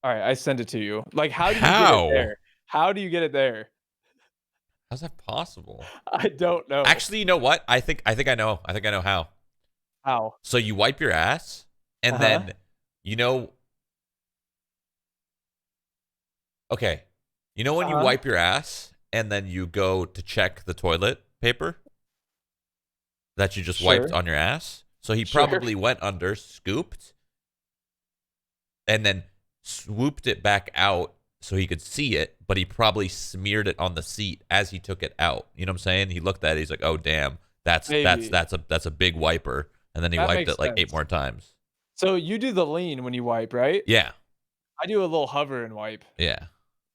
All right, I send it to you. Like, how do you get it How? there? How do you get it there? How's that possible? I don't know. Actually, you know what? I know. I think I know how. How? So you wipe your ass, and Uh-huh. then you know. Okay, you know when you Uh-huh. wipe your ass, and then you go to check the toilet paper that you just wiped Sure. on your ass. So he Sure. probably went under, scooped, and then swooped it back out so he could see it, but he probably smeared it on the seat as he took it out. You know what I'm saying? He looked at it, he's like, "Oh damn, Maybe. that's a big wiper." And then he That wiped makes it like 8 sense. more times. So you do the lean when you wipe, right? Yeah. I do a little hover and wipe. Yeah.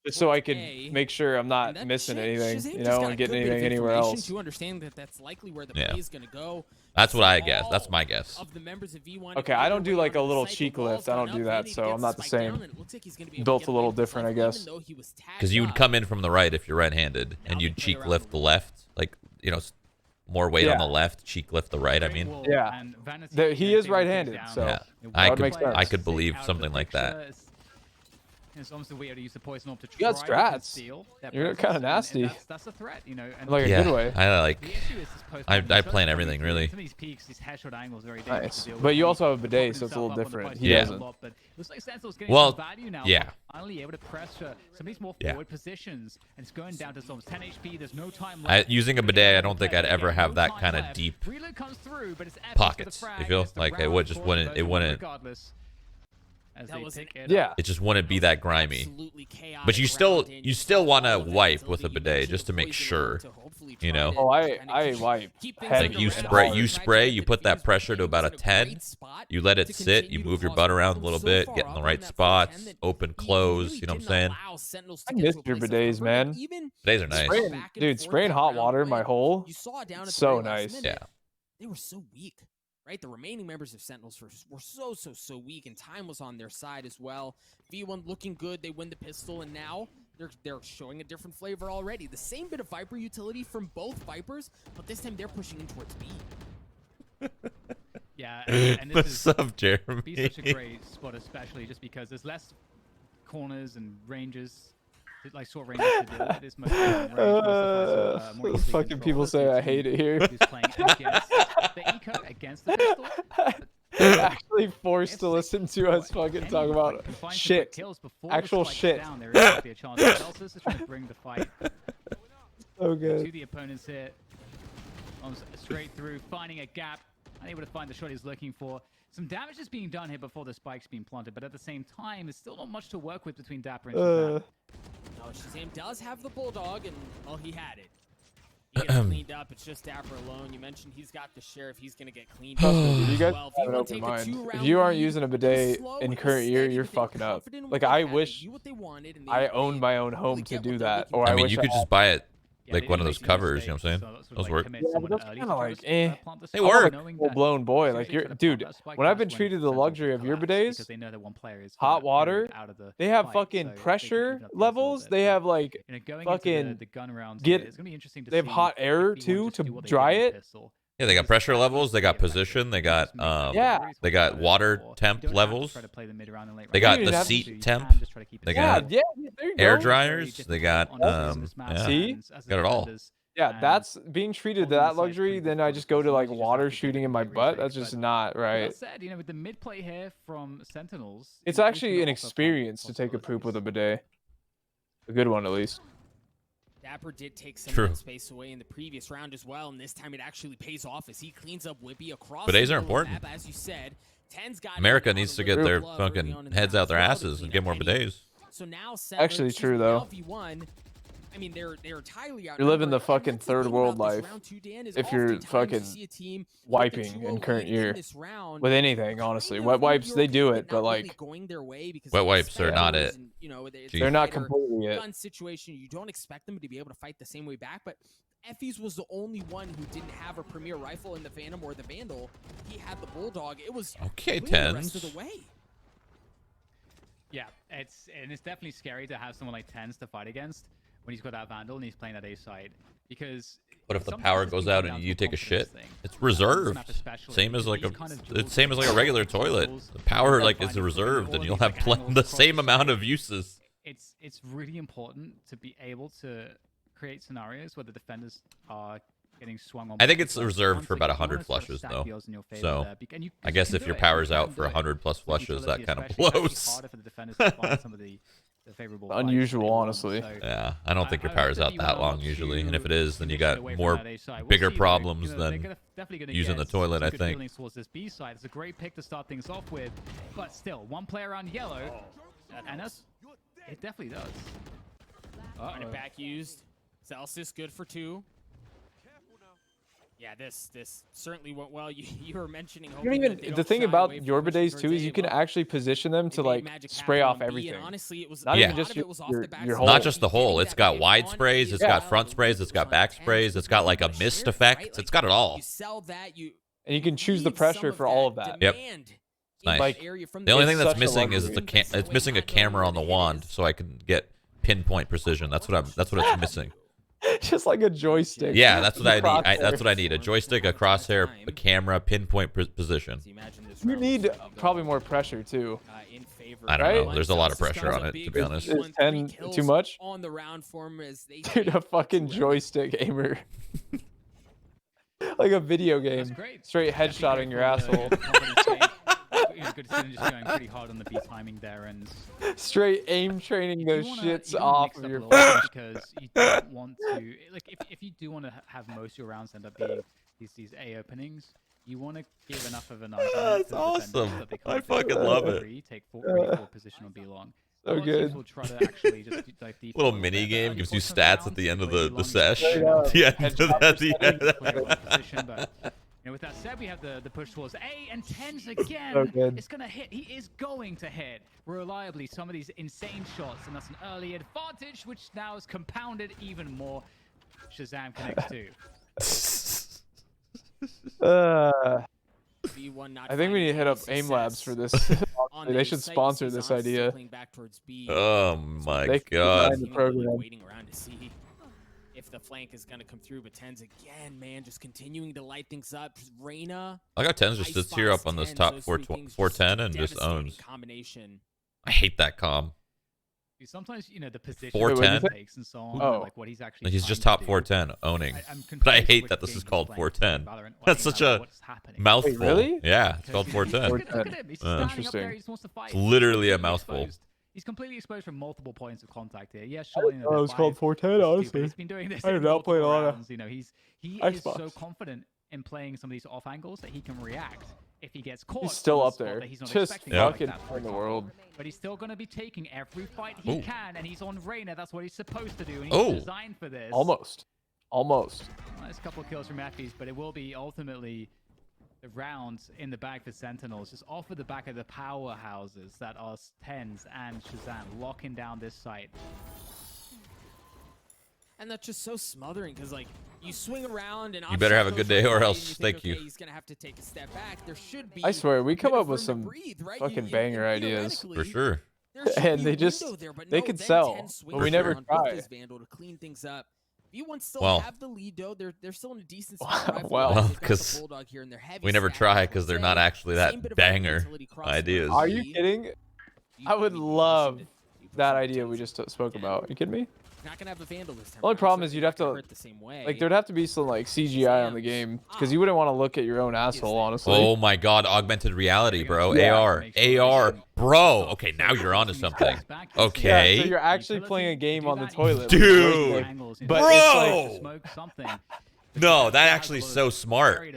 Just so Well, I could A, make sure I'm and not that missing anything, Shazam you just know, got and a getting good bit of anything anywhere information else. to understand that that's likely where the Yeah. play is going to go. That's what See I guess. That's all my guess. of the members of V1 Okay, able to I get don't their do way like a onto the little site. The cheek lift. wall's I gone don't do up. that, Vanity so I'm gets the not the spike down, same. and it looks like he's going to be able to Built get a the little lane different, I himself, even guess. though he was Because tagged you would up. come in from the right if you're right-handed, Now and they you'd play cheek around lift the the left, like more weight on Yeah, the left, cheek lift the right. I Great mean, wall, yeah. and Vanity, He is they will take it right-handed, down. yeah, so I that would could make Players I sense. could stay believe out of the something like that. picture. It's almost the way to use the poison orb to You got try to strats. conceal their You're presence, kind of and nasty, that's a threat, you know. in And like a good Yeah, way. I the like. issue is this post I the first plan 23, everything really. some of these peaks, these headshot angles, are very dangerous to Nice. deal with. But you And also have a he propping bidet, so it's a himself little up on the different. post He Yeah. a doesn't. lot, but it looks like Sentinel's getting some Well, value now. yeah, Finally able to pressure some of these more yeah. forward positions, and it's going down to zombs. 10 HP. There's no time left. Using a Gonna get bidet, I another don't think play. I'd ever Again, have no that time kind of left. deep Reload comes through, but it's Effie's with the pockets. frag. You feel It's the like it round, would of just course, wouldn't. goes It on wouldn't. regardless. As That they was pick it Yeah. up. It just wouldn't be that grimy. Absolutely chaotic But you round, and still saw want to all of that wipe with utility. a You bidet mentioned just the to make poison orb sure. to hopefully You try know, to Oh, kinda I wipe keep things heavy like you under and wraps. spray, hard. you Tried to spray, get you the put that defuse, but pressure to Ken about was a in a 10. great spot You let it to sit. You continue to move your cause butt around a problems. little So bit, far get in the up on right that 410 spots, that open, he close. really You know what I'm didn't saying? allow Sentinels I to get miss to a your place of bidets, comfort, and man. even Bidets are they nice. fought Spraying, back and dude, forth spraying that hot round water in my went. hole. You saw down at the So very last nice. Yeah. minute, they were so weak, right? The remaining members of Sentinels were so weak, and time was on their side as well. V1 looking good. They win the pistol, and now they're showing a different flavor already. The same bit of Viper utility from both Vipers, but this time they're pushing in towards B. Yeah, and this What's is up, Jeremy? be such a great spot, especially just because there's less corners and ranges, like sort of ranges to deal with. It's mostly range, more easily Fucking people controlled. say I hate it here. Who's playing against the eco, against the pistol. Actually forced to listen to us fucking talk about shit. Actual shit. Down, there is be a chance. Celsius is trying to bring the fight So to good. the opponents here. Straight through, finding a gap, unable to find the shot he's looking for. Some damage is being done here before the spike's being planted, but at the same time, there's still not much to work with between dapr and Shazam. No, Shazam does have the Bulldog, and, well, he had it. He gets cleaned up. It's just dapr alone. You mentioned he's got the sheriff. He's going to get cleaned Trust up. me, dude, you guys Well, have an V1 open take a mind. two-round If you aren't lead. using a It bidet was slow, in it was current year, steady, you're but they were fucking up. confident in what Like, they I had. They wish knew what they wanted, and they I played owned my own really home to get do what they're that, looking or for. I I mean, wish you I could had. just buy it Yeah, like they one didn't of make those any covers. You know what I'm saying? mistakes, so, sort of Those like work. commit Yeah, but someone that's early kind to of try like, to eh. plant the They spike, work. knowing Full that blown boy. Like, seriously you're, try to plant dude, that spike when I've just been when treated the Sentinels luxury of your collapse, bidets, because they know that one player is hot gonna reload water, out of the they have fight, fucking so they can pressure even up things a little levels. bit. They But have like you know, going into fucking the gun rounds here, get. it's gonna be interesting to They have see hot air if V1 too just to do what they did dry in the it. pistol. Yeah, they got Use pressure crashies, levels, they play got it back, position, they and got just make sure Yeah. everybody's they what got they're water for. You temp don't have to levels. try to play the mid round and late They round. You got don't the even have to. seat You temp. can just try to keep it They Yeah, got yeah, there you air go. dryers. They got See? got it all. Yeah, And that's being treated holding the that site's luxury. pretty Then I difficult just to go to like sometimes you just have water to give shooting it in a my few butt. retakes, That's just but not with right. that said, you know, with the mid play here from Sentinels, It's you know, actually an open to offer experience to take a poop with a bidet. A good one, at least. dapr did take some True. of that space away in the previous round as well, and this time it actually pays off as he cleans up Whippy across Bidets the are middle of the important. map, as you said. TENZ got America in needs on to a get little their glove early fucking on in the heads round out as their well to asses and clean get up more any. bidets. So now Actually true, though. Now V1, I mean, they're entirely You're living outnumbered, the and fucking that's the third thing world about this life round 2, Dan, is if you're oftentimes you fucking see a team with a wiping 2-0 in current lead in year. this round With anything, kind honestly. of Wet in wipes, your they do opinion, it, but not really like, going their way because Wet of wipes are not expenditures it. and, you know, it's a they're not tighter completely it. gun situation. You don't expect them to be able to fight the same way back, but Effie's was the only one who didn't have a premier rifle in the Phantom or the Vandal. He had the Bulldog. It was Okay, clean the rest of TENZ. the way. Yeah, it's definitely scary to have someone like TENZ to fight against when he's got that Vandal and he's playing that A side. because But if the sometimes power it's goes gonna out come and down you to a take a confidence shit, thing. it's This reserved. map especially, Same as like these a, kind of it's duels, same as like a these regular kind of toilet. duels, The power like finding is all reserved, and of you'll these, have like, angles the across same the amount site. of uses. It's really important to be able to create scenarios where the defenders are getting swung on. I think it's multiple reserved fronts. for about Like, you wanna 100 sort of flushes stack though. the odds in your favor So there, and you, I 'cause guess you if can your do it, you power's can out for do it. 100 plus With flushes, utility that kind of especially, it's actually blows. harder for the defenders to find some of the favorable fights that Unusual, they want. honestly. So, Yeah, I don't think your I power's hope out you that are long not usually, and if too it is, then you conditioned got away from more that A side. We'll bigger see, though. problems They're than definitely gonna using get the toilet, some I good think. feelings towards this B side. It's a great pick to start things off with, but still, one player on yellow, and that's it. Definitely does. Run it back used. Celsius good for 2. Yeah, this certainly went well. You were mentioning. You hoping don't that even. they The don't thing shy about away from your pushing bidets towards too is A. you can Well, actually position them they to made like magic spray happen off on B, and everything. honestly, it was Not a Yeah. even lot just of it was off your the back your side. hole. Not just the hole. Getting It's that got big wide on sprays. B It's as got well, front the sprays. lead It's was got on back 10, sprays. so It's got like a really mist shares, effect. right? It's Like, got it all. You sell that, you And you can choose the need pressure some of for all of that. Yep. demand Nice. in Like, that area from The only It's thing that's such a missing is luxury. it's missing a camera on the wand, so I can get pinpoint precision. That's what it's missing. Just like a joystick. Yeah, that's what I need. Crosshair. That's what I need. A joystick, a crosshair, a camera, pinpoint position. So imagine this You round was need starting to go, probably more pressure too. in favor I don't Right? know. There's a lot of Celsius pressure does on a it, big to be honest. Is 10 3 too much? on the round for him as they Dude, a take fucking 2 rounds. joystick aimer. Like a video That's game. great. Straight Definitely headshotting great your for asshole. the confidence game. Good to see them just going pretty hard on the B timing there, and Straight aim training you those wanna- shits you wanna off mix of up your a little bit because you don't want to like if you do want to have most of your rounds end up being these A openings, you want to give enough of an argument That's to the defenders awesome. that they I can't fucking just love it. Take 4 position on B long. A So lot of teams good. will try to actually just dive deep Little a mini bit. game Early gives you portion of stats rounds, at the end of typically the long sesh. Straight up. Yeah, Headshot at the end. clear one position, but with that said, we have the push towards A, and TENZ again So good. is going to hit. He is going to hit reliably some of these insane shots, and that's an early advantage, which now is compounded even more. Shazam connects too. B1 not I think we need to hit up finding AIM Labs for success this. on They the should site. sponsor Sees this Hans still idea. playing back towards B. Oh my They can god. design the program. Waiting around to see if the flank is going to come through, but TENZ again, man, just continuing to light things up. Reina, I got TENZ just sits here up on this top 410 and just owns. combination. I hate that comm. Sometimes, the position 410? he takes and so on, Oh. and, like what he's actually He's trying just to top do. 410 owning. I'm But I confused hate which that this game is he's called playing for 410. Valorant. That's Why such do you know a what's happening? mouthful. really? Yeah, it's called Because 410. Look at him. He's just standing up there. Interesting. He just wants to fight. It's literally a He's completely mouthful. exposed. He's completely exposed from multiple points of contact here. Yeah, I sure. didn't know it was called 410, But honestly. he's been doing this I have in not played a multiple lot of rounds. He is Xbox. so confident in playing some of these off angles that he can react if he gets caught. He's still on a up spot there. that he's not Just expecting fucking like that, for in the example. world. But he's still going to be taking every fight he Ooh. can, and he's on Reina. That's what he's supposed to do, and he's Oh. designed for this. Almost. Almost. Nice couple of kills from Effie's, but it will be ultimately the rounds in the bag for Sentinels, just off of the back of the powerhouses that are TENZ and Shazam locking down this site. And that's just so smothering because, like, you swing around and You better have a good day or else think, thank you. okay, he's gonna have to take a step back. There should be. I swear, we a come bit up of with room some to breathe, right? fucking banger ideas. For theoretically, sure. there should And be they a just- window there, but they no, could then sell, 10 but swings we never around with try. this Vandal to clean things up. V1 still Well- have the lead though. They're still in a decent Wow, spot. rifle well, wise. They've got the 'cause Bulldog here and they're heavy We never stacked, try I because would they're say. not actually Same bit that of banger utility crossing ideas. around Are you B. kidding? I would love that idea we just spoke about. You kidding me? Not gonna have a Vandal this time. Only around, problem so is it's you'd not have gonna to- hurt the same way. Like, there'd have to be some, like, CGI on the game. Because you wouldn't want to look at your own asshole, honestly. Oh my god, augmented reality, bro. Yeah. AR. Bro. Okay, now you're onto something. Okay. Yeah, so you're actually playing a game on the toilet. Dude. But Bro. it's Smoke No, that actually is so smart.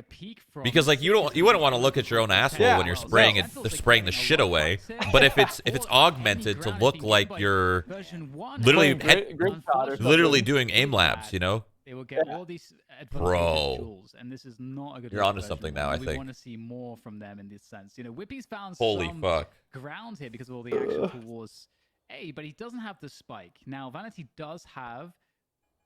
Because like you wouldn't want to look at your own asshole Yeah. when you're spraying it, spraying the shit away. But if it's augmented to look like you're literally Playing grid shot or something. literally doing aim labs, you know? They will get all these Bro. jewels, and this is not a good. You're look onto for something version now, one. I We think. want to see more from them in this sense. Whippy's found Holy some fuck. ground here because of all the action towards A, but he doesn't have the spike. Now Vanity does have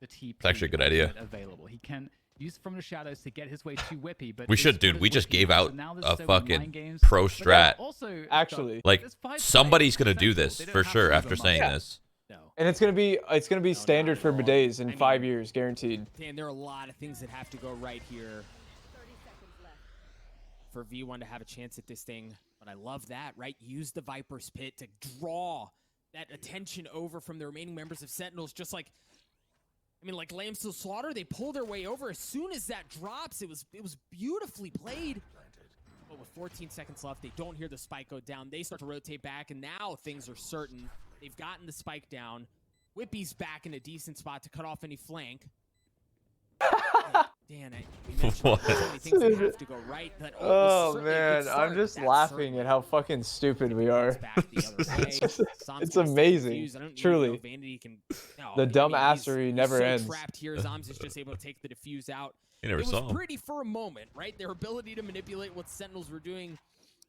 the TP. It's actually a good idea. Available. He can use from the shadows to get his way to Whippy, but We this should, is dude. what We is just Whippy gave now, out so now there's a so many fucking mind games. pro But strat. also, Actually. Like there's 5 somebody's spikes gonna do Sentinel. this They don't for have sure to after use them saying up. this. No. And it's gonna be No, standard not for at all. bidets in I mean, 5 years, guaranteed. Dan, there are a lot of things that have to go right here for V1 to have a chance at this thing. But I love that, right? Use the Viper's Pit to draw that attention over from the remaining members of Sentinels. Just like, I mean, like Lambs to Slaughter, they pull their way over. As soon as that drops, it was beautifully played. But with 14 seconds left, they don't hear the spike go down. They start to rotate back, and now things are certain. They've gotten the spike down. Whippy's back in a decent spot to cut off any flank. Dan, we mentioned so many things that have to go right. But Oh man, I'm just laughing at how fucking stupid we are. It's amazing, truly. The dumbassery never ends. Trapped here, Zombs is just able to take the defuse out. You never It saw was him. pretty for a moment, right? Their ability to manipulate what Sentinels were doing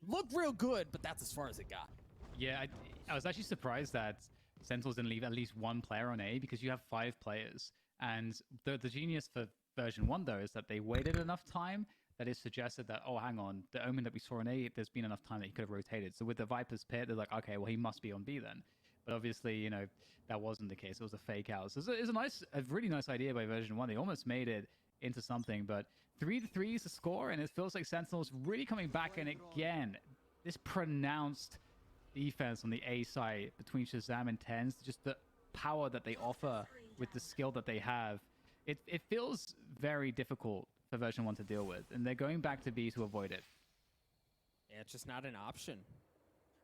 looked real good, but that's as far as it got. Yeah, I was actually surprised that Sentinels didn't leave at least one player on A because you have 5 players. And the genius for version 1, though, is that they waited enough time that it suggested that, oh, hang on, the Omen that we saw on A, there's been enough time that he could have rotated. So with the Viper's Pit, they're like, okay, well, he must be on B then. But obviously, you know, that wasn't the case. It was a fake out. So it's a really nice idea by version 1. They almost made it into something, but 3-3 is the score, and it feels like Sentinels really coming back in again. This pronounced defense on the A side between shahzam and TENZ, just the power that they offer with the skill that they have, it feels very difficult for version 1 to deal with, and they're going back to B to avoid it. Yeah, it's just not an option,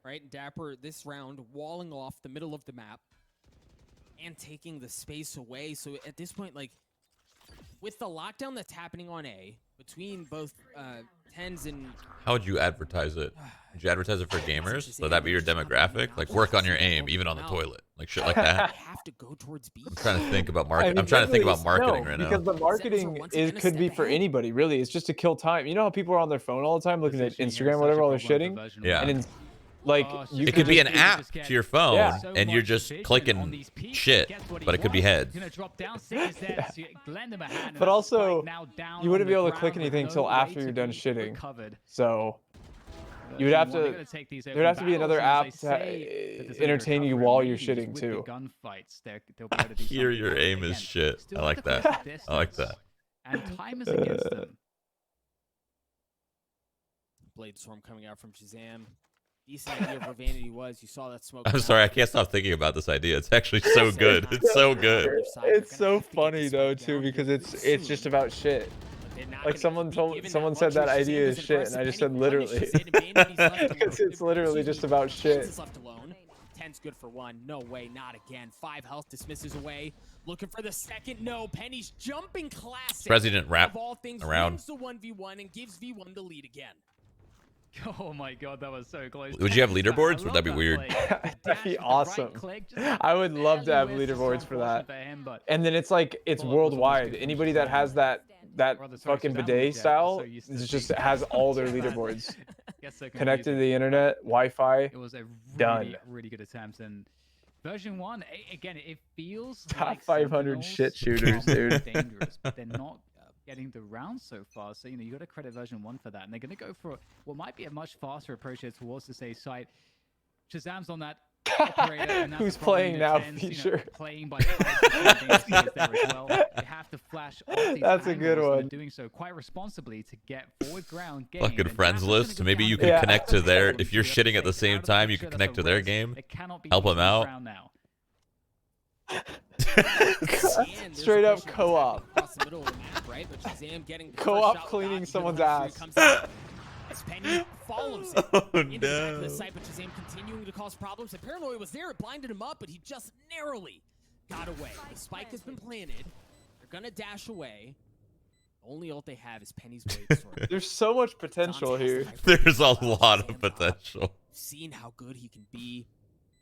right? dapr this round walling off the middle of the map and taking the space away. So at this point, like, with the lockdown that's happening on A between both TENZ and... How would you advertise it? Would you advertise it for gamers? Would that be your demographic? Like, work on your aim, even on the toilet, like shit like that. Have to go towards B. I'm trying to think about marketing. I mean, I'm trying to think about literally, marketing no, right now. because the marketing could be for anybody, really. It's just to kill time. You know how people are on their phone all the time looking at Instagram, whatever, while they're shitting? Yeah. And like, you It could be an just- app to your phone, Yeah. and you're just clicking shit, but it could be heads. But also, you wouldn't be able to click anything until after you're done shitting. So you would have to. There would have to be another app to entertain you while you're shitting too. Here, your aim is shit. I like that. I like that. And time is against them. Blade Storm coming out from shahzam. Decent idea of where Vanity was. You saw that smoke. I'm sorry, I can't stop thinking about this idea. It's actually so good. It's so good. It's so funny though too, because it's just about shit. Like someone said that idea is shit, and I just said literally. Because it's literally just about shit. TENZ good for 1. No way, not again. 5 health, dismisses away. Looking for the second. No, Penny's jumping classic. President wrap of all things, around. wins the 1v1 and gives V1 the lead again. Oh my god, that was so close. Would you have leaderboards? Would that be weird? That'd be awesome. I would love to have leaderboards for that. And then it's like, it's worldwide. Anybody that has that fucking bidet style just has all their leaderboards connected to the internet, Wi-Fi. It was a done. really good attempt, and version 1 again, it feels Top like 500 shit shooters, dude. Dangerous, but they're not getting the rounds so far. So you got to credit version 1 for that, and they're going to go for what might be a much faster approach here towards this A site. shahzam's on that. Who's playing now, feature? Playing by there as well. They have to flash off these That's a good one. Doing so quite responsibly to get forward ground game. Fucking friends list. Maybe you can connect to their. If you're shitting at the same time, you can connect to their game. Help them out. Straight up co-op. Co-op cleaning someone's ass. As Penny follows it into the back of the site, but shahzam continuing to cause problems. And Paranoia was there, it blinded him up, but he just narrowly got away. The spike has been planted. They're gonna dash away. The only ult they have is Penny's blade sword. There's so much potential here. There's a lot of potential. Seen how good he can be.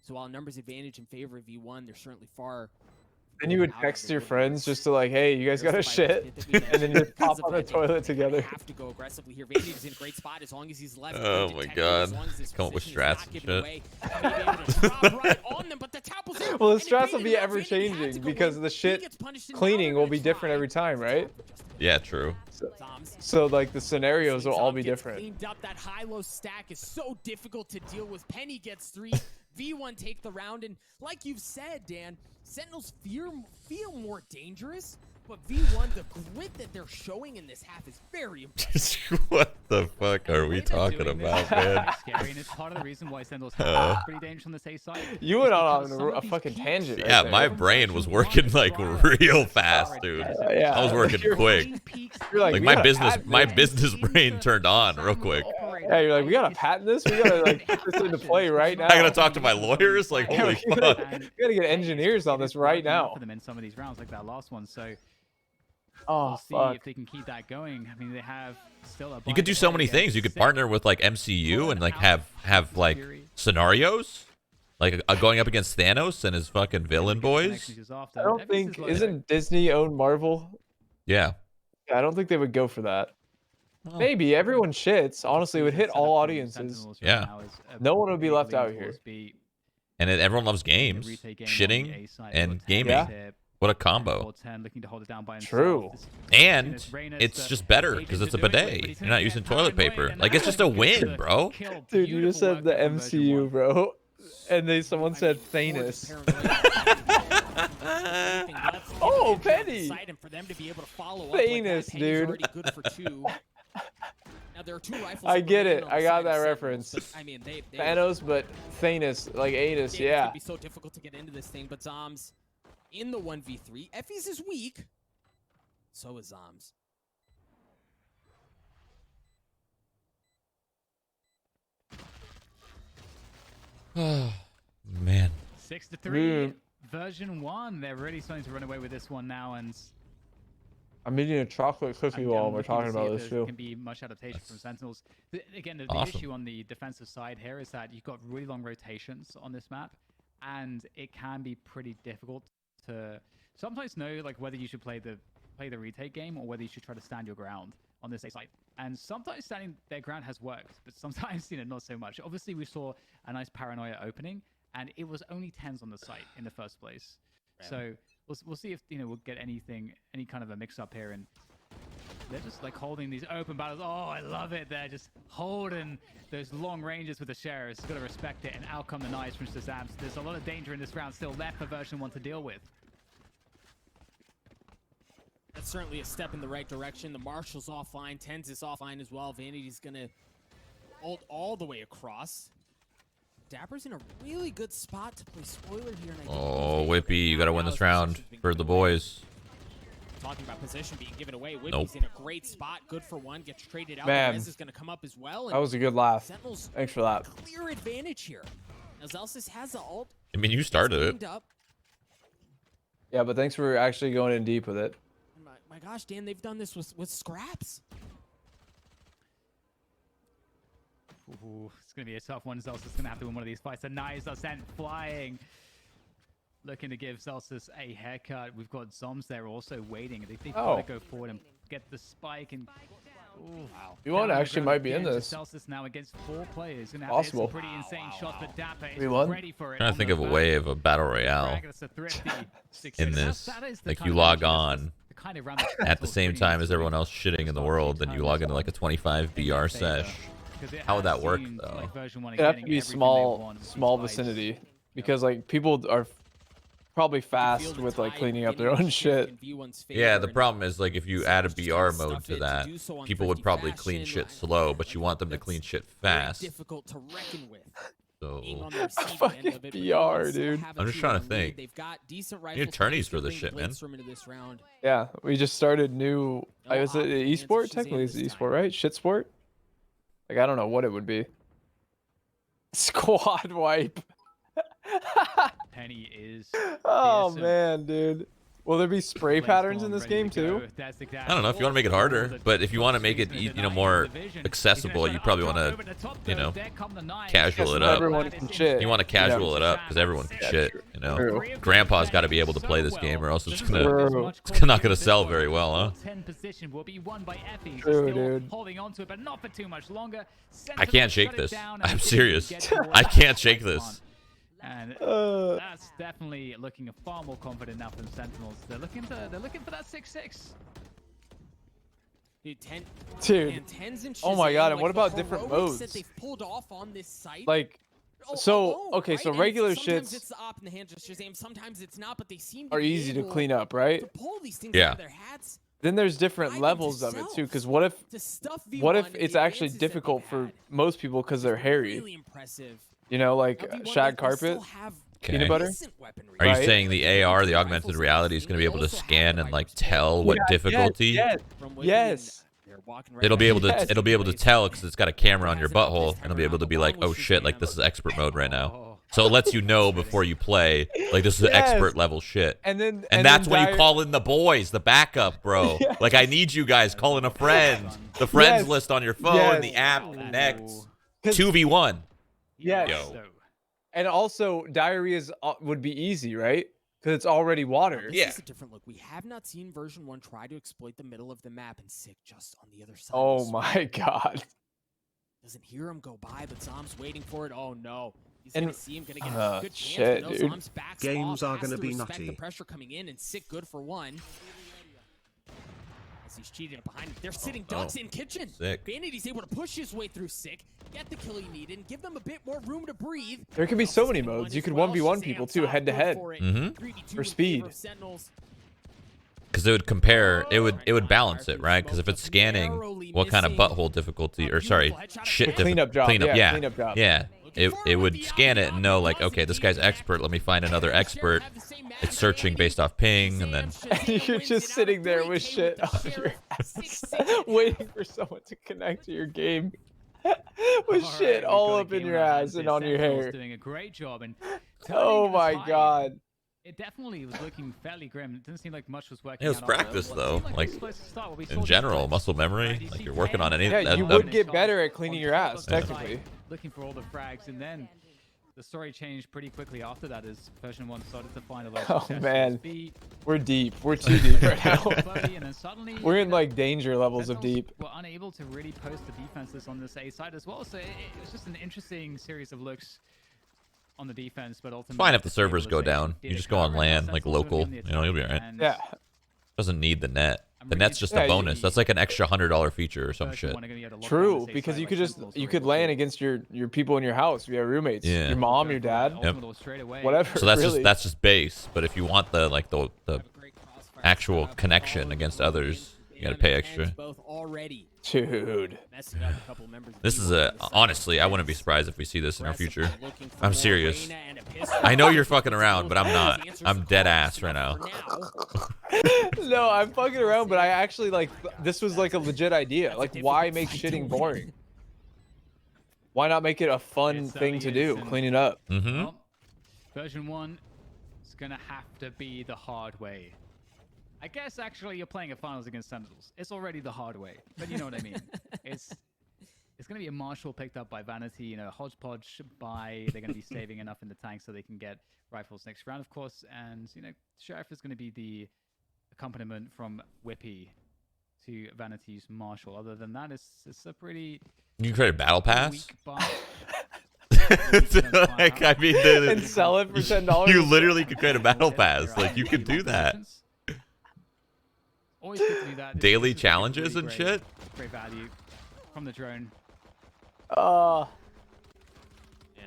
So while numbers advantage in favor of V1, they're certainly far. Then you would text your friends just to like, hey, you guys got a shit, and then just pop on the toilet together. Have to go aggressively here. Vanity is in a great spot as long as he's left. Oh my god! Come up with strats and shit. Well, the strats will be ever changing because the shit cleaning will be different every time, right? Yeah, true. So like the scenarios will all be different. Cleaned up. That high-low stack is so difficult to deal with. Penny gets 3. V1 take the round, and like you've said, Dan, Sentinels feel more dangerous, but V1, the grit that they're showing in this half is very impressive. What the fuck are we talking about, man? Scary, and it's part of the reason why Sentinels are pretty dangerous on the safe side. You went on a fucking tangent. Yeah, right my there. brain was working like real fast, dude. Yeah. I was working quick. You're Like we my gotta business brain turned on real quick. Yeah, you're like, we gotta patent this. We gotta like put this into play right now. I gotta talk to my lawyers. Like, Yeah, holy we gotta- fuck. We gotta get engineers on this right now. For them in some of these rounds, like that last one. So Oh we'll see fuck. if they can keep that going. I mean, they have still a. You could do so many things. You could partner with like MCU and like have like scenarios, like going up against Thanos and his fucking villain boys. I don't think isn't Disney owned Marvel? Yeah. Yeah, I don't think they would go for that. Well, Maybe everyone shits. Honestly, it would hit all audiences. Yeah. No one would be left out here. and everyone loves games, shitting, and gaming. Yeah. What a combo. True. And it's just better because it's a bidet. You're not using toilet paper. Like, it's just a win, bro. Dude, you just said the MCU, bro. And someone said Thanos. Oh, Penny! Thanos, dude. Now, there are 2 rifles I get remaining it. on I the got side that of reference. Sentinels, but, I mean, they Thanos, but Thanos, like anus, It's yeah. gonna be so difficult to get into this thing, but Zombs in the 1v3. Effie's is weak. So is Zombs. Oh, man. 6-3. Version 1. They're really starting to run away with this one now, and I'm eating a chocolate cookie while we're talking about this too. Can be much adaptation from Sentinels. Again, the Awesome. issue on the defensive side here is that you've got really long rotations on this map, and it can be pretty difficult to sometimes know like whether you should play the retake game or whether you should try to stand your ground on this side. And sometimes standing their ground has worked, but sometimes not so much. Obviously, we saw a nice paranoia opening, and it was only TENZ on the site in the first place. So we'll see if we'll get any kind of a mix up here, and they're just like holding these open battles. Oh, I love it. They're just holding those long ranges with the sheriffs. Got to respect it. And out come the knives from shahzam. There's a lot of danger in this round still left for version 1 to deal with. That's certainly a step in the right direction. The Marshal's offline. TENZ is offline as well. Vanity's gonna ult all the way across. Dapr's in a really good spot to play spoiler here. And Oh, Whippy, you gotta win this round for the boys. Talking about position being given away. Whippy's Nope. in a great spot. Good for 1. Gets traded out. Man. Rez is gonna come up as well. That was a good laugh. Sentinels Thanks for that. clear advantage here. Now Zelsis has the ult. I mean, you started it. Up. Yeah, but thanks for actually going in deep with it. My gosh, Dan, they've done this with scraps. Ooh, it's going to be a tough one. Zelsis going to have to win one of these fights. The knives are sent flying. Looking to give Zelsis a haircut. We've got Zombs there also waiting. They've got to go forward and get the spike. And wow. V1 actually might be in this. Zelsis now against 4 players. Gonna have Possible. some pretty insane shots, but dapr V1? is ready for it. Trying to think of a way of a battle royale in this. Like, you log on at the same time as everyone else shitting in the world, then you log into like a 25 BR sesh. How would that work though? It'd have to be small vicinity, because like people are probably fast with like cleaning up their own shit. Yeah, the problem is like if you add a BR mode to that, people would probably clean shit slow, but you want them to clean shit fast. Difficult to reckon with. So Fucking BR, dude. I'm just trying to think. You need attorneys for this shit, man. Yeah, we just started new. Is it esport? Technically, it's esport, right? Shit sport. Like, I don't know what it would be. Squad wipe. Penny is. Oh man, dude. Will there be spray patterns in this game too? I don't know if you want to make it harder, but if you want to make it, more accessible, you probably want to, casual it up. Everyone can shit. You want to casual it up because everyone can shit. True. Grandpa's got to be able to play this game, or else it's not gonna sell very well, huh? True, dude. I can't shake this. I'm serious. I can't shake this. And that's definitely looking far more confident now from Sentinels. They're looking for that 6-6. Dude, oh my god, and what about different modes? That they've pulled off on this site. Like, So, okay, right? so And regular sometimes shits it's the op in the hand just shazam, sometimes it's not, but they seem are be easy to able clean up, right? to pull these things Yeah. out of their hats. Then there's different Dive levels into of it too. self Because what if to stuff what V1 if and it's the actually advances that they've difficult for had most people because they're has been hairy? really impressive. You know, like Now, V1, shag they still carpet, have peanut Okay. butter. decent weaponry. Are you Right? saying the AR, the augmented Rifles and reality, is everything, going to be able they to also have scan the and like Viper's tell pole. what Yeah, difficulty? Yes. From Whippy, Yes. and they're walking right It'll be able to Yes. it'll be able to tell because it's got a camera on your Hasn't helped this butthole, time and it'll be around, able to but be one like, was oh shit, like Shazam. this is expert mode right now. Oh. So it lets you know before you play, like this is Yes. expert level shit. And then And that's then when you dire- call in the boys, the backup, bro. Yes. Like I need you guys calling a friend. The friends Yes. list on your phone, the Yes. app connects. 'Cause- 2v1. Yes. Yo. And also diarrheas would be easy, right? Because it's already water. This Yeah. is a different look. We have not seen version 1 try to exploit the middle of the map, and Sick just on the other side. Oh of the my screen. god. Doesn't hear him go by, but Zom's waiting for it. Oh no. He's And- gonna see him, gonna get a good chance. shit, but no, dude. Zom's backs Games off, are has gonna to be respect nutty. the pressure coming in, and Sick good for one. As he's cheating up behind him. They're sitting ducks no. in kitchen. Sick. Vanity's able to push his way through Sick, get the kill he needed, and give them a bit more room to breathe. There could be so many modes. You could 1v1 people too, head to head. For speed. Because it would compare, it would balance it, right? Because if it's scanning, what kind of butthole difficulty, or sorry, shit Cleanup job. cleanup, Yeah, yeah, cleanup job. yeah. It would scan it and know like, okay, this guy's expert. Let me find another expert. It's searching based off ping, and then You're just sitting there with shit on your ass, waiting for someone to connect to your game. With shit all up in your ass and on your hair. Doing a great job. And Oh my god. It definitely was looking fairly grim. It didn't seem like much was working. it was out. practice though. Like in general, muscle memory. Like you're working on anything. Yeah, you would get better at cleaning your ass, technically. Looking for all the frags, and then the story changed pretty quickly after that as version 1 started to find a lot of Oh success. man, Speed, we're deep. We're too deep right now. and then suddenly, We're in like danger levels of Sentinels deep. were unable to really post the defenses on this A side as well. So it was just an interesting series of looks on the defense, but ultimately Fine if the servers go down. You just go on LAN, like local. You know, you'll be alright. Yeah. Doesn't need the net. The net's just a bonus. That's like an extra $100 feature or some shit. True, because you could just land against your people in your house. You have roommates. Yeah. Your mom, your dad, Yep. whatever. So that's really. just base. But if you want the like the actual connection against others, you gotta pay extra. Both already Dude. messing up a couple members of This the is team a on the side. honestly, I wouldn't be surprised if we see this in our future. Looking for I'm more serious. Reyna and a pistol. I know you're fucking around, but I'm not. I'm dead ass right now. No, I'm fucking around, but I actually like this was like a legit idea. Like, why make shitting boring? Why not make it a fun thing to do? Clean it up. Mm-hmm. Well, version 1 is gonna have to be the hard way. I guess actually you're playing a finals against Sentinels. It's already the hard way, but you know what I mean. It's gonna be a marshal picked up by Vanity, you know, hodgepodge by. They're gonna be saving enough in the tank so they can get rifles next round, of course. And you know, Sheriff is gonna be the accompaniment from Whippy to Vanity's marshal. Other than that, it's a pretty You can create a battle pass. weak bar. Like, I mean, And sell it for $10. you literally could create a battle pass. Like you could do that. Always good to do that. Daily This is challenges really and great, shit. Great value from the drone. And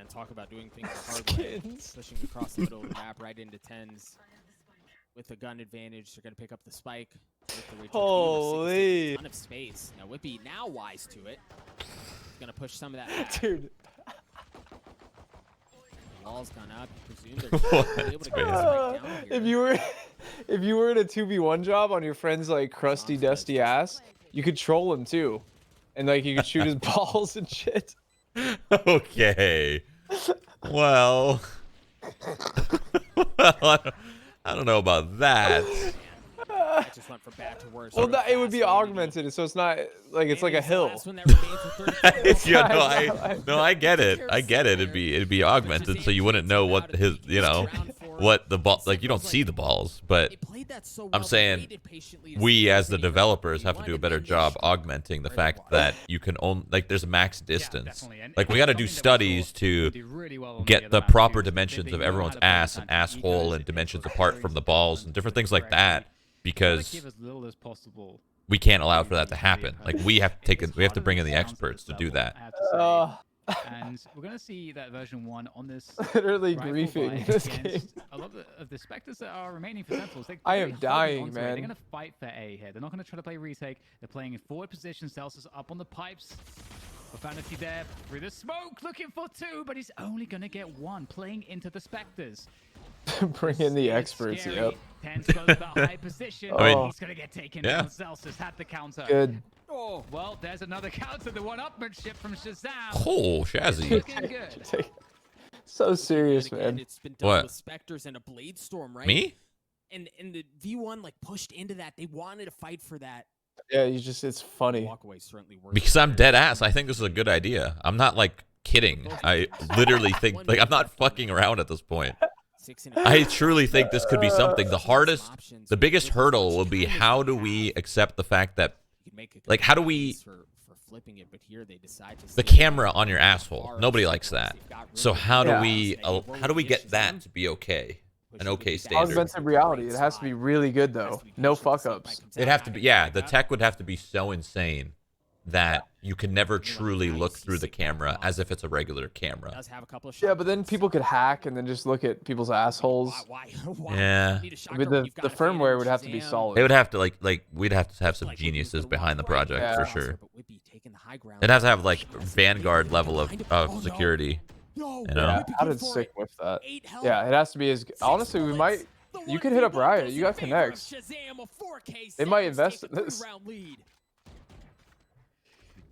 talk about doing things the hard way. Skins. Pushing across the middle of the map right into TENZ. With the gun advantage, they're going to pick up the spike. With the Holy. a ton of space. Now Whippy now wise to it. He's going to push some of that back. Dude. The wall's gone up. You presume they're gonna be able to get the spike down here. If you were in a 2v1 job on your friend's like crusty dusty ass, you could troll him too. And like you could shoot his balls and shit. Okay. Well. I don't know about that. That just went from bad to worse. Well, real it would fast. be augmented, so it's not like it's like a Vanity's the hill. last one that remains with 34. Yeah, no, I get it. I get it. It'd be augmented, so you wouldn't know what his, you know, what the ball. Like you don't see the balls, but They played that so well, I'm they saying waited patiently to we see as the Whippy. developers have to Wanted do a be better in job this augmenting the right fact away. that you can own, like there's a max distance. definitely. And Like we it's got to do something that we studies saw to do really well on get other the maps proper too. dimensions They of know everyone's how to play ass and anti-ecos, asshole and it dimensions works apart very from the balls and different things like that, correctly. because Give as little as possible. we can't allow for that to happen. Like we have to bring in the experts to do that. And we're going to see that version 1 on this Literally rifle griefing buy this game. against a lot of the Spectres that are remaining for Sentinels. I am dying, man. They're going to fight for A here. They're not going to try to play retake. They're playing in forward position. Celsius up on the pipes. Profanity there through the smoke, looking for 2, but he's only going to get 1, playing into the Spectres. Bring in the experts, Scary. yep. TENZ goes to that high position. I mean, he's going to get taken yeah. down. Celsius had the counter. Good. Oh, Well, there's another counter. The one-upmanship from Shahzam. Oh, Shazzy. Looking good. So serious, and again, man. it's been done What? with Spectres and a Blade Storm, right? Me? And the V1 like pushed into that. They wanted to fight for that. Yeah, it's funny. Walkaway certainly works. Because I'm dead ass. I think this is a good idea. I'm not like kidding. I literally think like I'm not fucking around at this point. I truly think this could be something. The biggest hurdle will be how do we accept the fact that, like, how do we, flipping it, but here they decide to the camera on your asshole. Nobody likes that. So how do we get that to be okay? An okay standard. Augmented reality. It has to be really good though. No fuck ups. It'd have to be, yeah. The tech would have to be so insane that you can never truly look through the camera as if it's a regular camera. Yeah, but then people could hack and then just look at people's assholes. Yeah. But the firmware would have to be solid. They would have to like we'd have to have some geniuses behind the project for sure. It'd have to have like Vanguard level of security. You know? Yeah, how did Sick with that? Yeah, it has to be as honestly. We might. You could hit up Riot. You got connects. They might invest in this.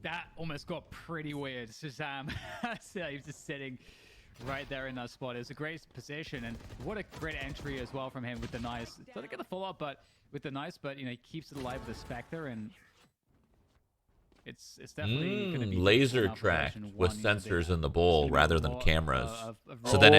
That almost got pretty weird. Shahzam, so he was just sitting right there in that spot. It was a great position, and what a great entry as well from him with the nice. Doesn't get the follow up, but with the nice, but you know, he keeps it alive with the Spectre, and it's definitely going to be laser tracked with sensors in the bowl rather than cameras. So Oh. then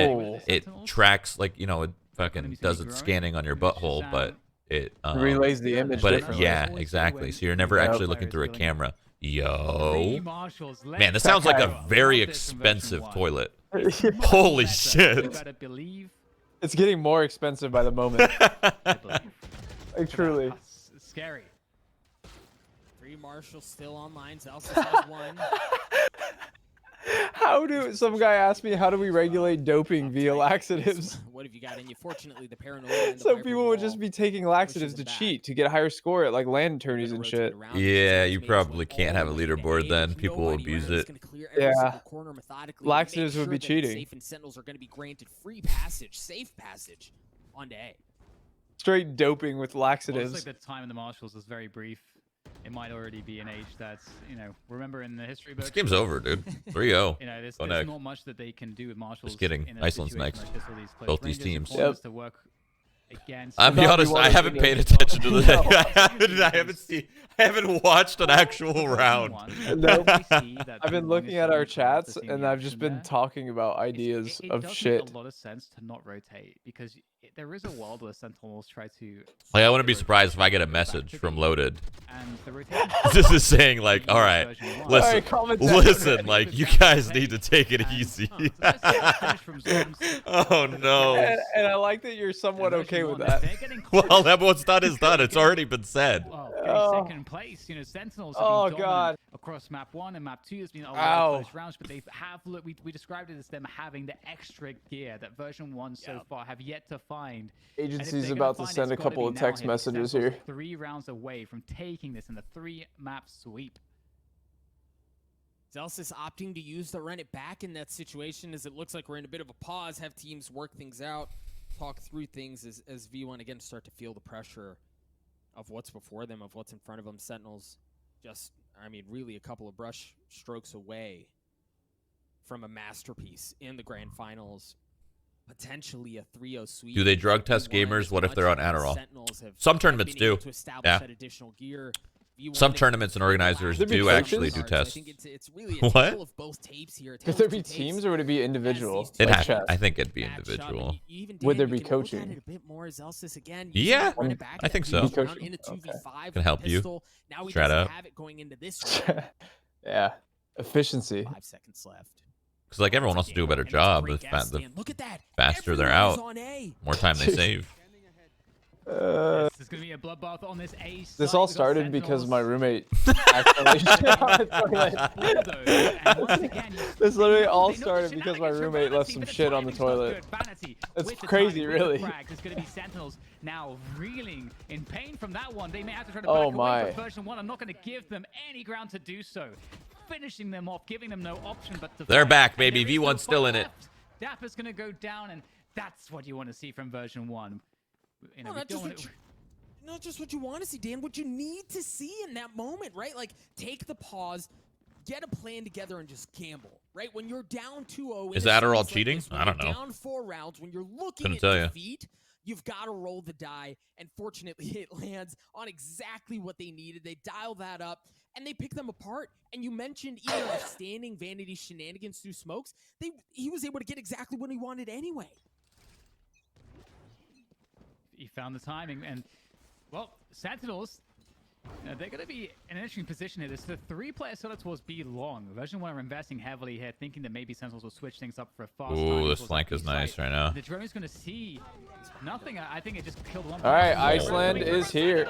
it tracks, like, you know, it fucking does its scanning on your butthole, but it Relays the image differently. yeah, exactly. So you're never actually looking through a camera. Yo, Marshals. man, this sounds like a very expensive toilet. Holy shit! It's getting more expensive by the moment. Like truly. Scary. 3 Marshals still online. Celsius has 1. How do some guy asked me how do we regulate doping via laxatives? What have you got in you? Fortunately, the paranoia and the Some Viper people would wall just be taking laxatives to cheat to get a higher score at like land tourneys and shit. Yeah, you probably can't have a leaderboard then. People will abuse it. Yeah. Laxatives would be cheating. Safe and Sentinels are going to be granted free passage, safe passage onto A. Straight doping with Well, it's laxatives. like the time in the Marshals was very brief. It might already be an age that's, you know, remember in the history books. This game's over, dude. 3-0. You know, there's next. not much that they can do with Marshals. Just kidding. in a Iceland's situation next. like this where these close Both these ranges and teams. corners Yep. to work against. I'll be Not honest, we I wanted haven't to paid do. attention to the. No. I haven't watched an actual round. Nope. I've been looking at our chats and I've just been talking about ideas It of does shit. make a lot of sense to not rotate because there is a world where Sentinels try to. Like, I wouldn't be surprised if I get a message from Loaded. And the rotation. This is saying like, all right, listen, Alright, comment down. listen, like you guys need to take it easy. Oh no. And I like that you're somewhat okay with that. Well, that what's done is done. It's already been said. Well, Oh. second place, you know, Sentinels have Oh, been God. dominant across map 1 and map 2. There's been a lot Ow. of close rounds, but they have we described it as them having the extra gear that version 1 so far have yet to find. And if Agency's they're about gonna to find it, send a it's gotta couple be of now text because messages Sentinels here. are 3 rounds away from taking this in the 3-map sweep. Celsius opting to use the run it back in that situation as it looks like we're in a bit of a pause, have teams work things out, talk through things as V1 again start to feel the pressure of what's before them, of what's in front of them. Sentinels just, I mean, really a couple of brush strokes away from a masterpiece in the grand finals. Potentially a 3-0 sweep. Do they drug test gamers? What if they're on Adderall? Some tournaments do. Yeah. Some tournaments and organizers Could there be do actually coaches? do tests. I think it's really What? tale of both tapes here. Could there be teams or would it be individual? It like ha- chess? I think it'd be individual. Would there be coaching? Yeah, I think so. Be coaching. Can help you. Now he Straight doesn't up. have it going into this round. Yeah. Efficiency. 5 seconds left. Because like everyone wants to do a better job. The Look at that. faster they're Everyone is out, on A. more time they save. This is gonna be a bloodbath on this A site. This all We've got started because my Sentinels. roommate accidentally shit on the toilet. And once again, This literally all they know the started because my shenanigans from roommate left Vanity, some but the shit on the timing's not toilet. good. Vanity That's with the crazy, timing, with the really. frags. It's going to be Sentinels now reeling in pain from that one. They may have to try to Oh back my. away from version 1. I'm not going to give them any ground to do so. Finishing them off, giving them no option but to They're fight. back, And baby. there is no V1's still fight in it. left. Dapr's going to go down, and that's what you want to see from version 1. You know, No, we don't want not just what you want to see, Dan. What you need to see in that moment, right? Like, take the pause, get a plan together, and just gamble, right? When you're down 2-0, Is in a Adderall series like cheating? this, when I don't you're know. Down 4 rounds, when you're looking Couldn't at tell ya. defeat, you've got to roll the die. And fortunately, it lands on exactly what they needed. They dial that up, and they pick them apart. And you mentioned even understanding Vanity's shenanigans through smokes. He was able to get exactly what he wanted anyway. he found the timing, and well, Sentinels, they're going to be in an interesting position here. This is the 3-player setup towards B long. Version 1 are investing heavily here, thinking that maybe Sentinels will switch things up for a fast time. Ooh, this towards flank that is B nice site. right now. The drone's going to see nothing. I think it just killed one. All right, person. Iceland is here.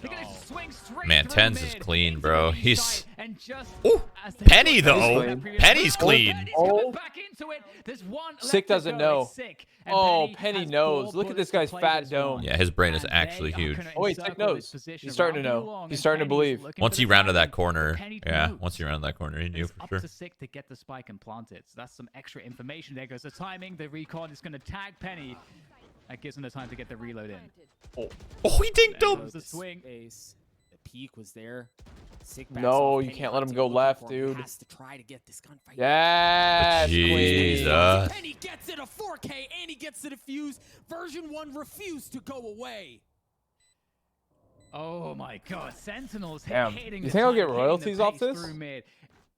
They're gonna swing straight Man, through TENZ is mid clean, into bro. the B He's- site, and just Ooh, as they Penny, put though. that previous- Penny's clean. Penny's Oh. coming back into it. There's one left Sick to doesn't go. know. It's Sick. And Oh, Penny has knows. 4 Look at this bullets guy's to play fat this dome. one. Yeah, his brain is And actually they are huge. gonna Oh, wait, Sick encircle knows. this position He's starting to around know. B long, He's and starting to Penny's believe. looking Once for he the rounded that timing. corner, Penny yeah, knows. once he rounded that corner, he knew It's for up sure. to Sick to get the spike and plant it. So that's some extra information. There goes the timing. The recon is going to tag Penny. That gives him the time to get the reload in. Oh, he dinked There him. goes the swing. The peak was there. Sick backs No, off. you Penny can't let him Conte go looking left, for him. He dude. has to try to get this gunfight. Yes, Jesus. queen. Penny gets it a 4K, and he gets the defuse. Version 1 refused to go away. Oh my god, Sentinels Damn. hitting You the think I'll time, get hitting the royalties off pace this? through mid.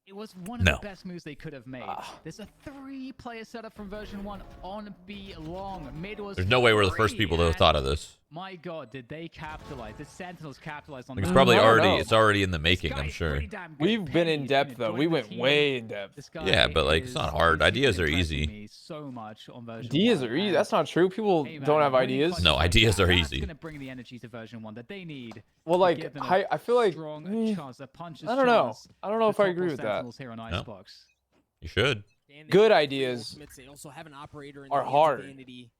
It was one of No. the best moves they could have made. Ah. There's a 3-player setup from version 1 on B long. Mid was There's no way we're the first free, people to have and thought of this. my god, did they capitalize? Did Sentinels capitalize on Like, it's that? probably I don't already, know. it's already in the This making, guy I'm is sure. pretty damn good. We've been in Penny's depth gonna though. join We the went team. way in depth. This guy Yeah, but, like, it's not is- hard. he's Ideas are impressing easy. me so much on version Ideas 1, are easy. and That's not true. People hey, man, don't have really ideas. clutch No, like ideas that. are That's easy. gonna bring the energy to version 1 that they need. Well, to like, give them I feel like strong chance, a puncher's I don't know. chance I don't know to if I topple agree with that. Sentinels here on No. Icebox. You should. And Good they- ideas Ultimates, they also have an operator in are the hands of hard. Vanity.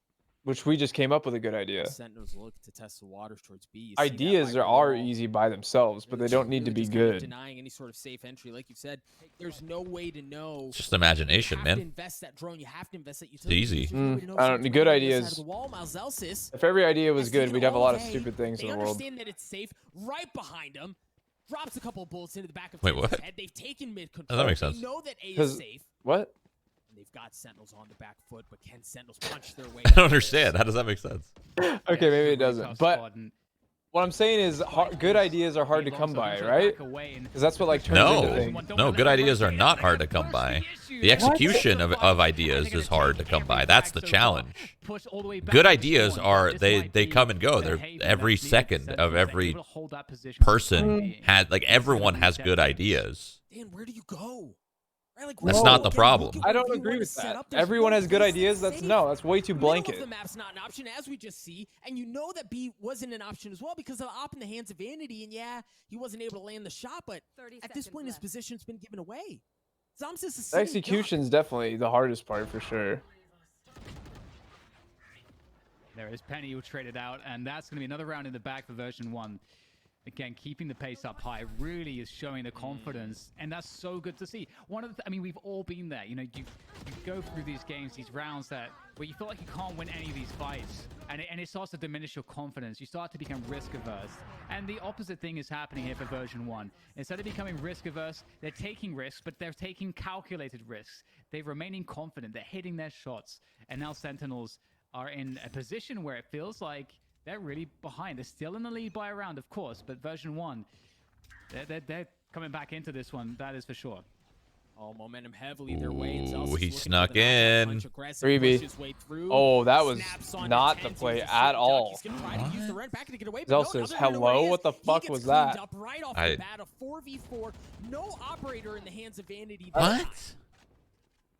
Which we just came up with a good idea. Sentinels look to test the waters towards B. You see that Ideas by are wall. easy by themselves, but they don't need to Really be just kind of good. Denying any sort of safe entry, like you said, there's no way to know. It's just imagination, You have to man. invest that drone. You have to invest that utility. easy. There's no way to know I don't- something's good going on the other ideas. side of the wall. Malzelsis If every idea was has good, taken we'd have a all lot of day. stupid things They in the world. understand that it's safe. Right behind him, drops a couple of bullets into the back of Wait, TENZ's what? head. They've taken mid Oh, control. that makes sense. They know that A is 'Cause- safe. What? And they've got Sentinels on the back foot, but can Sentinels punch their way? I don't understand. How does that make sense? Okay, maybe Yeah, it really doesn't. tough But squad, and what I'm saying is, good ideas are hard to come by, right? Because that's what like turns into No, things. no, good ideas are not hard to come by. The execution of ideas is hard to come by. That's the challenge. Good ideas are they come and go. They're every second of every person had like everyone has good ideas. Dan, where do you go? Right, like, That's where not do the you problem. look at I what don't you agree wanna with set that. up? There's Everyone no has good place ideas. to That's save. no, that's way too The middle of blanket. the map's not an option, as we just see, and you know that B wasn't an option as well because of op in the hands of Vanity, and yeah, he wasn't able to land the shot, but at this point, his position's been given away. Zombs is a The sitting execution's definitely the hardest part for sure. There is Penny who traded out, and that's going to be another round in the back for version 1. Again, keeping the pace up high really is showing the confidence, and that's so good to see. One of the, I mean, we've all been there. You know, you go through these games, these rounds that where you feel like you can't win any of these fights, and it starts to diminish your confidence. You start to become risk averse, and the opposite thing is happening here for version 1. Instead of becoming risk averse, they're taking risks, but they're taking calculated risks. They're remaining confident. They're hitting their shots, and now Sentinels are in a position where it feels like they're really behind. They're still in the lead by a round, of course, but version 1, they're coming back into this one. That is for sure. All momentum heavily their way. Ooh, he snuck in. 3B. Oh, that was not the play at all. Zelsis, hello? What the fuck was that? Right off I- the bat, a 4v4. No operator in the hands of Vanity. What?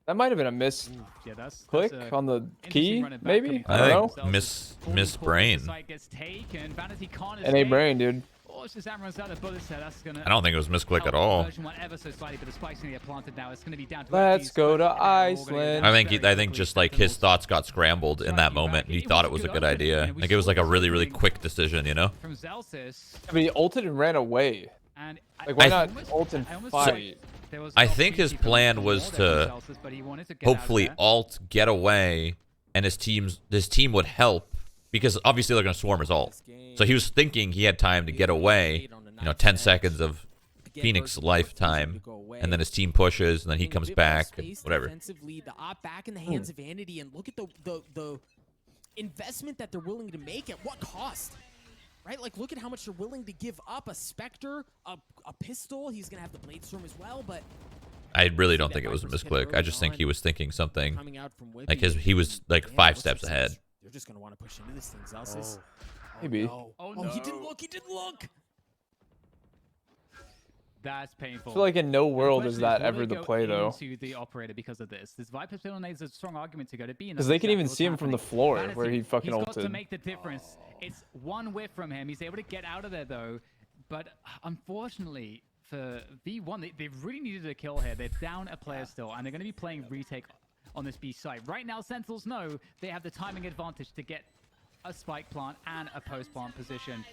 That might have been a miss Yeah, that's click a on the interesting key, run it back maybe? coming I I don't think know. miss brain. Site gets taken. Vanity can't And a escape. brain, dude. Oh, it's just runs out of bullets there. That's gonna I don't think it was misclick at help all. version 1 ever so slightly, but the spike's gonna get planted now. It's gonna be down to Let's Akis, go but to they're all gonna go Iceland. down I think very just quickly. like his Sentinels thoughts got scrambled in that moment, and he thought it was a good idea. Like it was like a really quick decision, you know? From Zelsis, But he ulted and ran away. and Like, why I- not almost- ult and I almost fight? there was I an think his opportunity for plan more was there to from Zelsis, but he wanted to get out of hopefully there. alt, get away, and his team would help because obviously they're gonna swarm his ult. So he was thinking he had time to get away, 10 seconds of Phoenix lifetime, and then his team pushes, and then he comes back, and whatever. Defensively, the op back in the hands of Vanity, and look at the investment that they're willing to make. At what cost? Right? Like, look at how much they're willing to give up. A Spectre, a pistol. He's gonna have the Blade Storm as well, but I really don't think it was a misclick. I just think he was thinking something coming out from Whippy, like he was like damn, 5 looks steps like ahead. They're just gonna want to push into this thing. Zelsis. Maybe. No. Oh, he didn't look. He didn't look. That's painful. I feel like in no And the world question is that will ever they the go play, though. into the operator because of this. This Viper's Fiddle is a strong argument to go to B. Because they can even see him from the floor where he fucking He's got to ulted. make the difference. It's one whiff from him. He's able to get out of there, though. But unfortunately for V1, they really needed a kill here. They're down a player still, and they're going to be playing retake on this B site. Right now, Sentinels know they have the timing advantage to get a spike plant and a post plant position.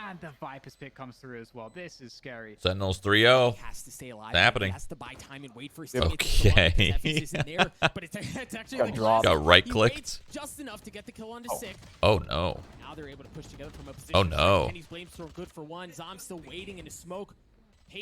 And the Viper's pick comes through as well. This is scary. Sentinels 3-0. He has to stay alive. It's happening. He has to buy time and wait for his Okay. teammates to come up because Effie's isn't there, but it's actually Got like dropped. Got right he clicked. waits just enough to get the kill onto Sick. Oh no. Now they're able to push together from a position. Oh, no. Penny's blame storm good for one. Zom's still waiting in his smoke.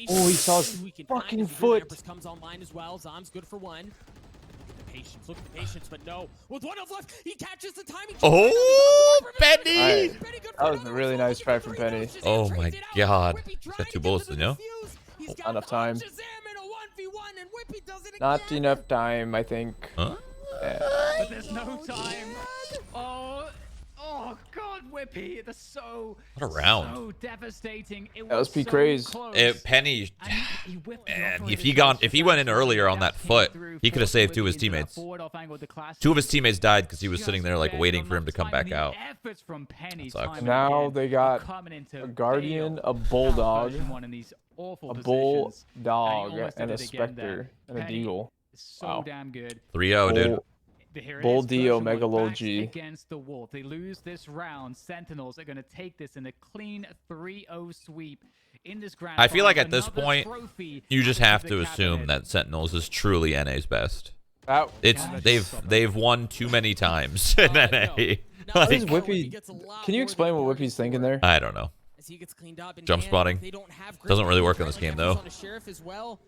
Oh, he saw his We can fucking time as the foot. Empress comes online as well. Zom's good for one. Look at the patience. Look at the patience, but no. With 1 health left, he catches the timing. Oh, Penny! Alright. That was a really nice try from Penny. Oh my God. He's got 2 bullets, you know? Not enough time. Not Not enough time, I think. Huh? But there's no time. Oh God, Whippy, that's so What a round. so devastating. It That was so P. Craze. close. Penny, And he whipped the and operator if he went in earlier on that foot, he could have saved 2 of his teammates. 2 of his teammates died because he was sitting there like waiting for him to come back out. Efforts from Penny. That sucks. time and Now again they got coming into a Guardian, bail a Bulldog, version 1 in these awful a positions. Bulldog, almost and a did it again there. Spectre, and a Penny Deagle. is so Wow. damn good. 3-0, dude. Bull- But here it Bull is, Dio version 1 Megalogy. backs against the wall. If they lose this round, Sentinels are going to take this in a clean 3-0 sweep in this grand I feel like final. at this Another point, trophy you just added have the to assume cabinet. that Sentinels is truly NA's best. That, It's they've won too many times in NA. No. what is Like, Whippy? Can you explain what Whippy's thinking there? I don't know. As he gets cleaned up and Jump Dan, spotting. they don't have great Doesn't really work in coverage, this right? game, Like, though. on a sheriff as well.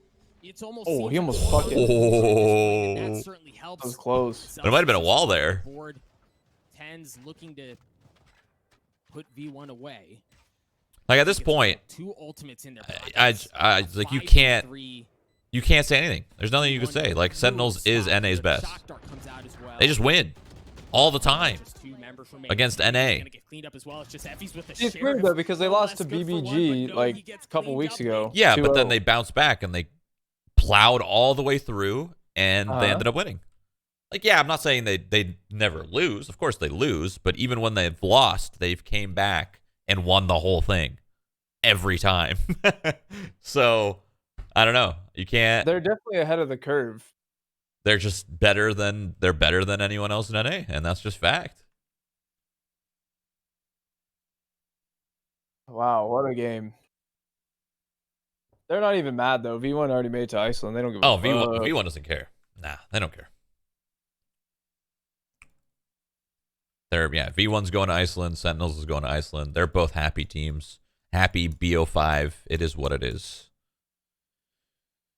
It's almost Oh, seems he like almost the wall fucking- is Oh. that certainly helps. That was close. But it might have been a wall there. Board. TENZ looking to put V1 away. Like at this point, 2 ultimates in their I pockets. like you 5 can't and 3. you can't say anything. There's nothing you can say. Like Sentinels is NA's best. Shock dart comes out as well. They just win all the time Just 2 members remaining. against Gonna NA. get cleaned up as well. It's just Effie's with the It's sheriff. weird though because they No lost to less good for one, BBG but no, like he gets a couple cleaned weeks up ago. late. Yeah, but then 2-0. they bounced back and they plowed all the way through and they ended up winning. Like, yeah, I'm not saying they never lose. Of course they lose, but even when they've lost, they've came back and won the whole thing every time. So, I don't know. You can't. They're definitely ahead of the curve. They're just better than anyone else in NA, and that's just fact. Wow, what a game. They're not even mad though. V1 already made it to Iceland. They don't give a Oh, fuck. V1 doesn't care. Nah, they don't care. V1's going to Iceland. Sentinels is going to Iceland. They're both happy teams. Happy BO5. It is what it is.